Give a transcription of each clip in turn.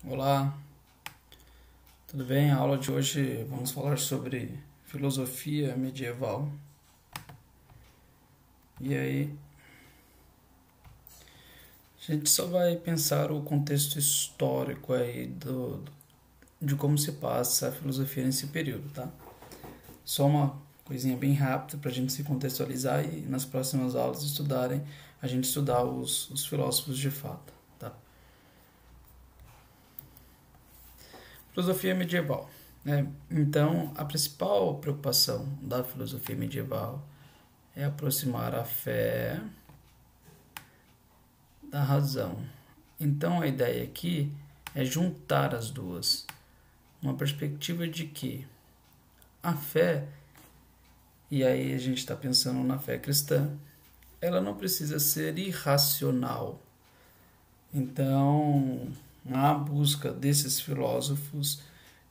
Olá, tudo bem? A aula de hoje vamos falar sobre filosofia medieval. E aí, a gente só vai pensar o contexto histórico aí de como se passa a filosofia nesse período, tá? Só uma coisinha bem rápida para a gente se contextualizar e nas próximas aulas a gente estudar os filósofos de fato, tá? Filosofia medieval, né? Então, a principal preocupação da filosofia medieval é aproximar a fé da razão. Então a ideia aqui é juntar as duas. Uma perspectiva de que a fé, e aí a gente está pensando na fé cristã, ela não precisa ser irracional. Então, a busca desses filósofos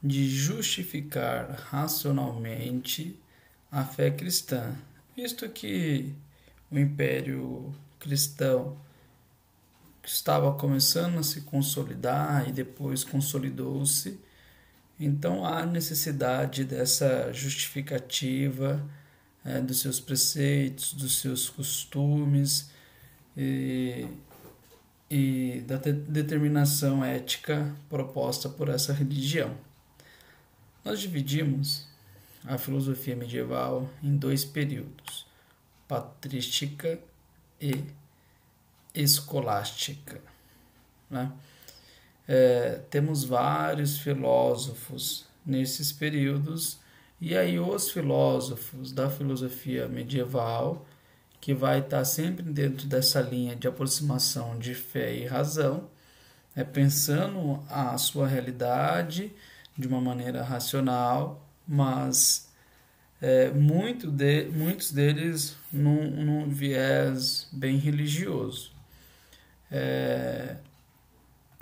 de justificar racionalmente a fé cristã, visto que o Império Cristão estava começando a se consolidar e depois consolidou-se, então há necessidade dessa justificativa dos seus preceitos, dos seus costumes e, e da determinação ética proposta por essa religião. Nós dividimos a filosofia medieval em dois períodos, patrística e escolástica, né? Temos vários filósofos nesses períodos, e aí os filósofos da filosofia medieval, que vai estar sempre dentro dessa linha de aproximação de fé e razão, pensando a sua realidade de uma maneira racional, mas muitos deles num viés bem religioso.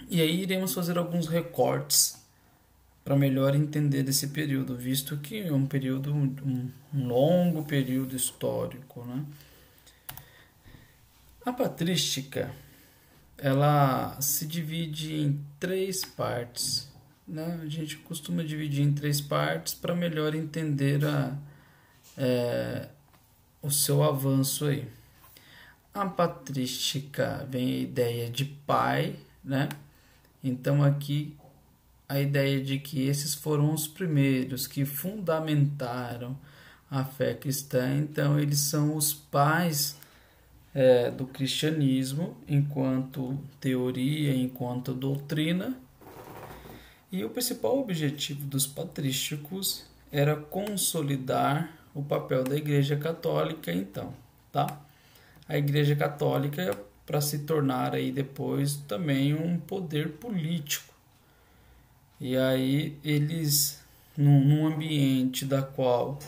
E aí iremos fazer alguns recortes para melhor entender esse período, visto que é um longo período histórico, né? A patrística, ela se divide em três partes, né? A gente costuma dividir em três partes para melhor entender o seu avanço aí. A patrística vem a ideia de pai, né? Então aqui a ideia de que esses foram os primeiros que fundamentaram a fé cristã, então eles são os pais do cristianismo enquanto teoria, enquanto doutrina. E o principal objetivo dos patrísticos era consolidar o papel da Igreja Católica, então, tá? A Igreja Católica para se tornar aí depois também um poder político. E aí eles, num ambiente da qual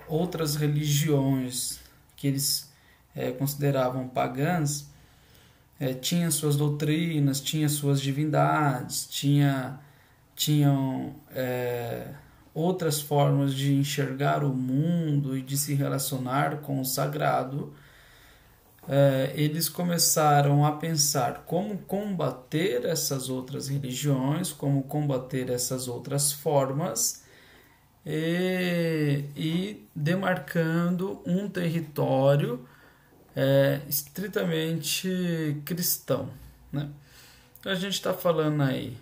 outras religiões que eles consideravam pagãs, tinham suas doutrinas, tinham suas divindades, tinham outras formas de enxergar o mundo e de se relacionar com o sagrado. Eles começaram a pensar como combater essas outras religiões, como combater essas outras formas e demarcando um território estritamente cristão, né? Então a gente está falando aí,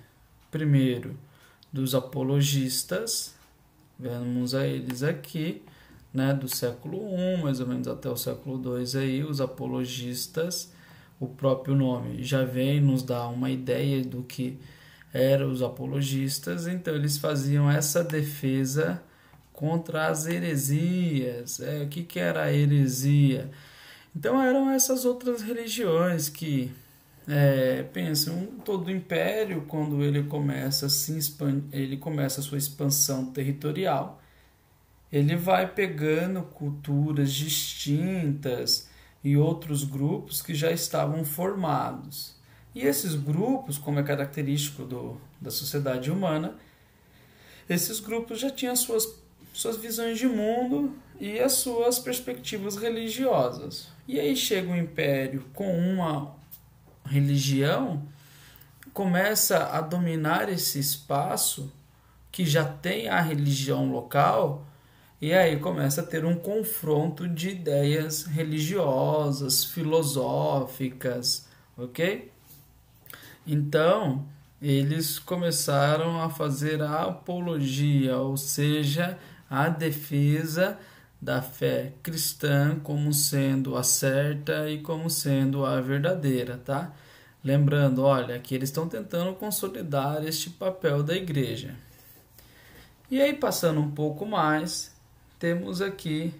primeiro, dos apologistas, vemos a eles aqui, né, do século I, mais ou menos até o século II, aí, os apologistas, o próprio nome já vem nos dar uma ideia do que eram os apologistas, então eles faziam essa defesa contra as heresias. O que era a heresia? Então eram essas outras religiões que pensam, todo o império, quando ele começa ele começa a sua expansão territorial, ele vai pegando culturas distintas e outros grupos que já estavam formados. E esses grupos, como é característico da sociedade humana, esses grupos já tinham suas visões de mundo e as suas perspectivas religiosas. E aí chega o império com uma religião, começa a dominar esse espaço que já tem a religião local, e aí começa a ter um confronto de ideias religiosas, filosóficas, ok? Então, eles começaram a fazer a apologia, ou seja, a defesa da fé cristã como sendo a certa e como sendo a verdadeira, tá? Lembrando, olha, que eles estão tentando consolidar este papel da igreja. E aí, passando um pouco mais, temos aqui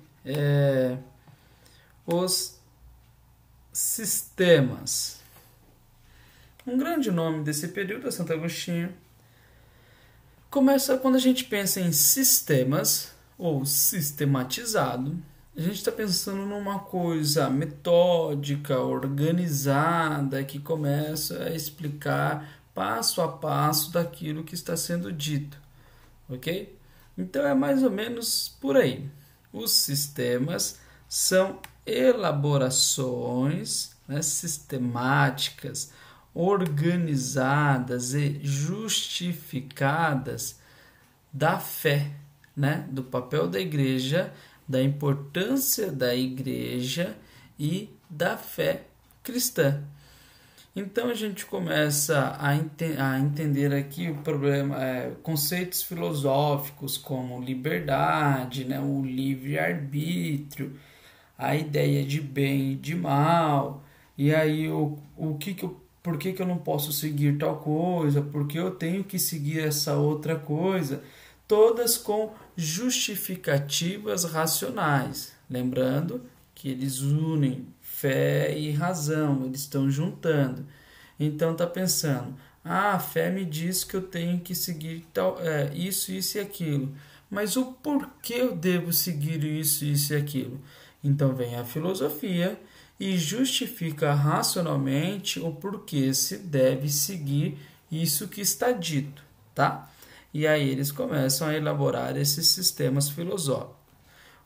os sistemas. Um grande nome desse período é Santo Agostinho. Começa quando a gente pensa em sistemas ou sistematizado, a gente está pensando numa coisa metódica, organizada, que começa a explicar passo a passo daquilo que está sendo dito, ok? Então é mais ou menos por aí. Os sistemas são elaborações, né, sistemáticas, organizadas e justificadas da fé, né, do papel da igreja, da importância da igreja e da fé cristã. Então a gente começa a entender aqui o problema, conceitos filosóficos como liberdade, né, o livre-arbítrio, a ideia de bem e de mal, e aí por que eu não posso seguir tal coisa, por que eu tenho que seguir essa outra coisa, todas com justificativas racionais. Lembrando que eles unem fé e razão, eles estão juntando. Então tá pensando, a fé me diz que eu tenho que seguir isso e aquilo, mas o porquê eu devo seguir isso e aquilo? Então vem a filosofia e justifica racionalmente o porquê se deve seguir isso que está dito, tá? E aí eles começam a elaborar esses sistemas filosóficos.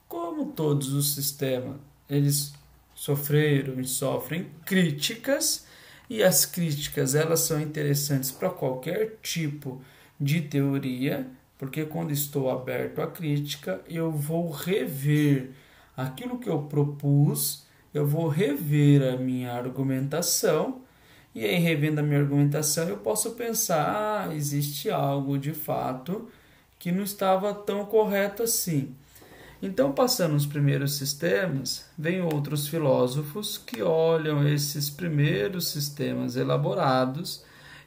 Como todos os sistemas, eles sofreram e sofrem críticas, e as críticas elas são interessantes para qualquer tipo de teoria, porque quando estou aberto à crítica, eu vou rever aquilo que eu propus, eu vou rever a minha argumentação, e aí, revendo a minha argumentação, eu posso pensar, existe algo de fato que não estava tão correto assim. Então, passando os primeiros sistemas, vem outros filósofos que olham esses primeiros sistemas elaborados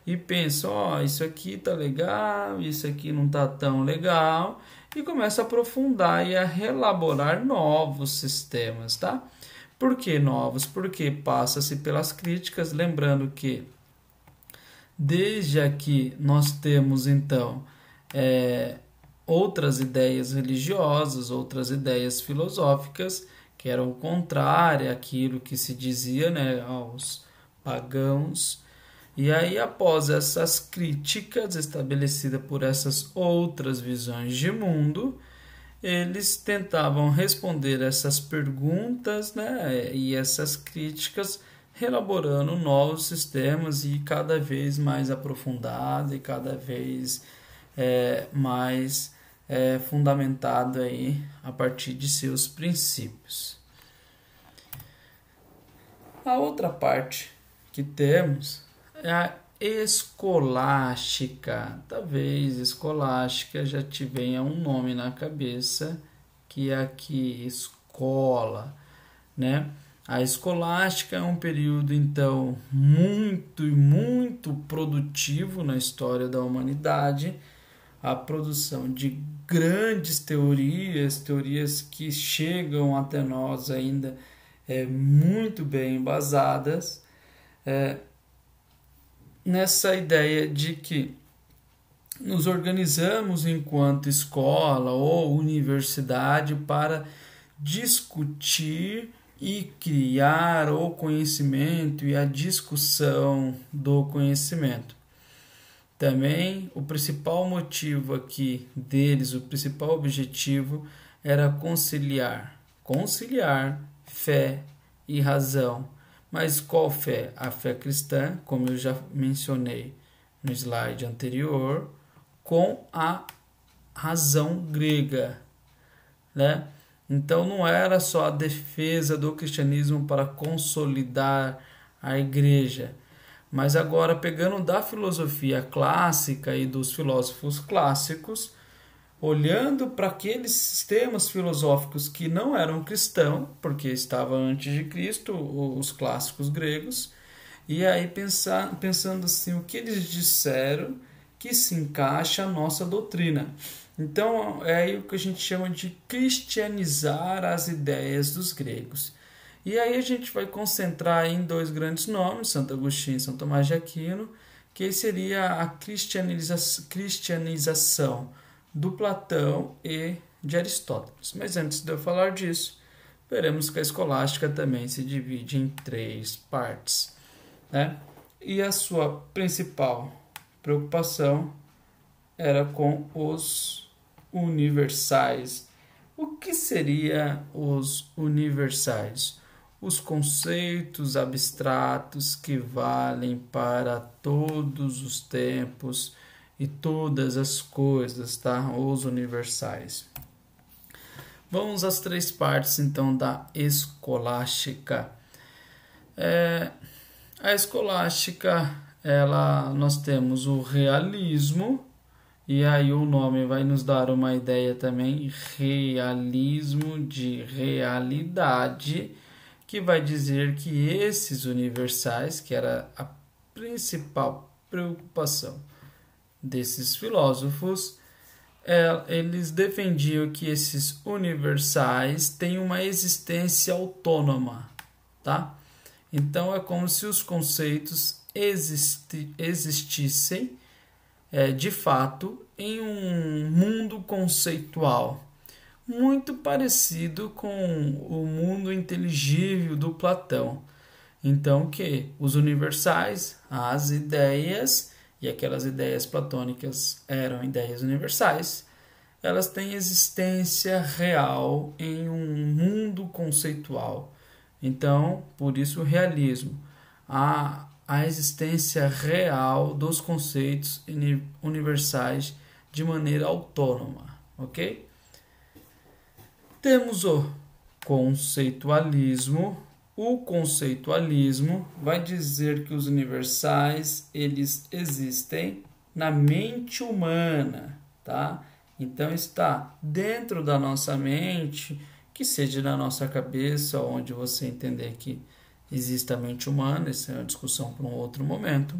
e pensam, isso aqui está legal, isso aqui não está tão legal, e começa a aprofundar e a reelaborar novos sistemas, tá? Por que novos? Porque passa-se pelas críticas, lembrando que desde aqui nós temos então outras ideias religiosas, outras ideias filosóficas que eram contrárias àquilo que se dizia, né, aos pagãos. E aí, após essas críticas estabelecidas por essas outras visões de mundo, eles tentavam responder essas perguntas, né, e essas críticas, elaborando novos sistemas e cada vez mais aprofundado e cada vez mais fundamentado aí a partir de seus princípios. A outra parte que temos é a escolástica. Talvez escolástica já te venha um nome na cabeça, que é aqui escola, né? A escolástica é um período então muito produtivo na história da humanidade, a produção de grandes teorias que chegam até nós ainda muito bem embasadas, nessa ideia de que nos organizamos enquanto escola ou universidade para discutir e criar o conhecimento e a discussão do conhecimento. Também o principal motivo aqui deles, o principal objetivo era conciliar fé e razão. Mas qual fé? A fé cristã, como eu já mencionei, no slide anterior, com a razão grega, né? Então não era só a defesa do cristianismo para consolidar a igreja, mas agora pegando da filosofia clássica e dos filósofos clássicos, olhando para aqueles sistemas filosóficos que não eram cristãos, porque estavam antes de Cristo, os clássicos gregos, e aí pensando assim, o que eles disseram que se encaixa a nossa doutrina. Então é aí o que a gente chama de cristianizar as ideias dos gregos. E aí a gente vai concentrar em dois grandes nomes, Santo Agostinho e São Tomás de Aquino, que seria a cristianização do Platão e de Aristóteles. Mas antes de eu falar disso, veremos que a escolástica também se divide em 3 partes, né? E a sua principal preocupação era com os universais. O que seria os universais? Os conceitos abstratos que valem para todos os tempos e todas as coisas, tá? Os universais. Vamos às 3 partes, então, da escolástica. A escolástica, nós temos o realismo, e aí o nome vai nos dar uma ideia também, realismo de realidade, que vai dizer que esses universais, que era a principal preocupação desses filósofos, eles defendiam que esses universais têm uma existência autônoma, tá? Então é como se os conceitos existissem de fato em um mundo conceitual, muito parecido com o mundo inteligível do Platão. Então que os universais, as ideias, e aquelas ideias platônicas eram ideias universais, elas têm existência real em um mundo conceitual. Então, por isso o realismo, a existência real dos conceitos universais de maneira autônoma, ok? Temos o conceitualismo. O conceitualismo vai dizer que os universais, eles existem na mente humana, tá? Então está dentro da nossa mente, que seja na nossa cabeça, onde você entender que existe a mente humana, essa é uma discussão para um outro momento,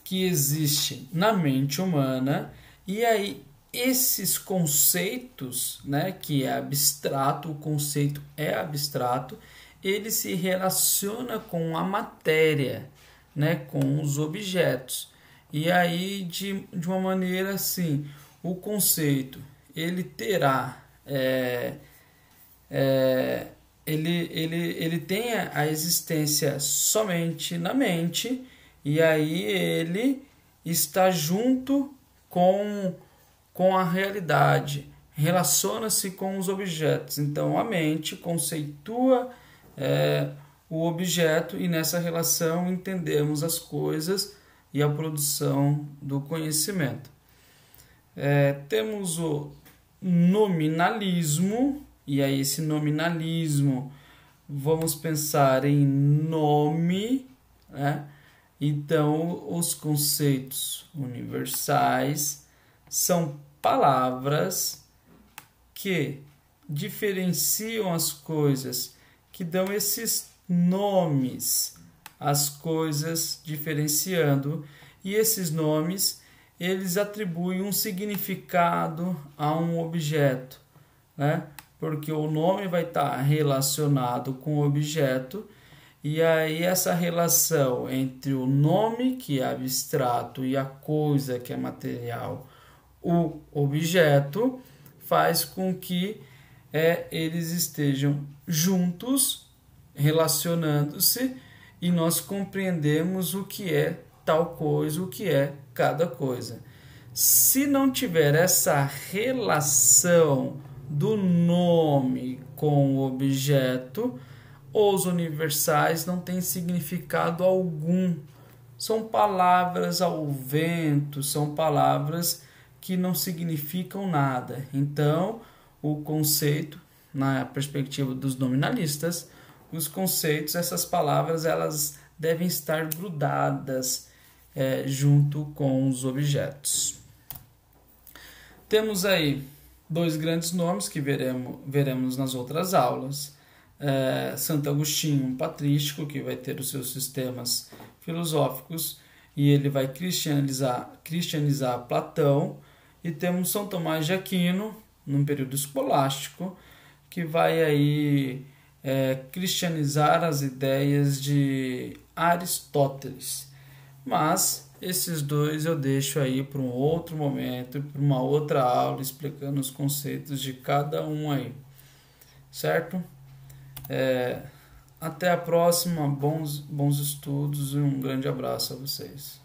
que existe na mente humana, e aí esses conceitos, né, que é abstrato, o conceito é abstrato, ele se relaciona com a matéria, né, com os objetos. E aí, de uma maneira assim, o conceito, ele terá, ele tem a existência somente na mente, e aí ele está junto com a realidade, relaciona-se com os objetos. Então a mente conceitua o objeto, e nessa relação entendemos as coisas e a produção do conhecimento. Temos o nominalismo, e aí esse nominalismo, vamos pensar em nome, né? Então os conceitos universais são palavras que diferenciam as coisas, que dão esses nomes às coisas, diferenciando, e esses nomes, eles atribuem um significado a um objeto, né? Porque o nome vai estar relacionado com o objeto, e aí essa relação entre o nome, que é abstrato, e a coisa, que é material, o objeto, faz com que eles estejam juntos, relacionando-se, e nós compreendemos o que é tal coisa, o que é cada coisa. Se não tiver essa relação do nome com o objeto, os universais não têm significado algum, são palavras ao vento, são palavras que não significam nada. Então, o conceito, na perspectiva dos nominalistas, os conceitos, essas palavras, elas devem estar grudadas junto com os objetos. Temos aí dois grandes nomes que veremos nas outras aulas. Santo Agostinho, um patrístico, que vai ter os seus sistemas filosóficos e ele vai cristianizar Platão. E temos São Tomás de Aquino, num período escolástico, que vai aí cristianizar as ideias de Aristóteles. Mas esses dois eu deixo aí para um outro momento, para uma outra aula, explicando os conceitos de cada um aí. Certo? Até a próxima, bons estudos e um grande abraço a vocês.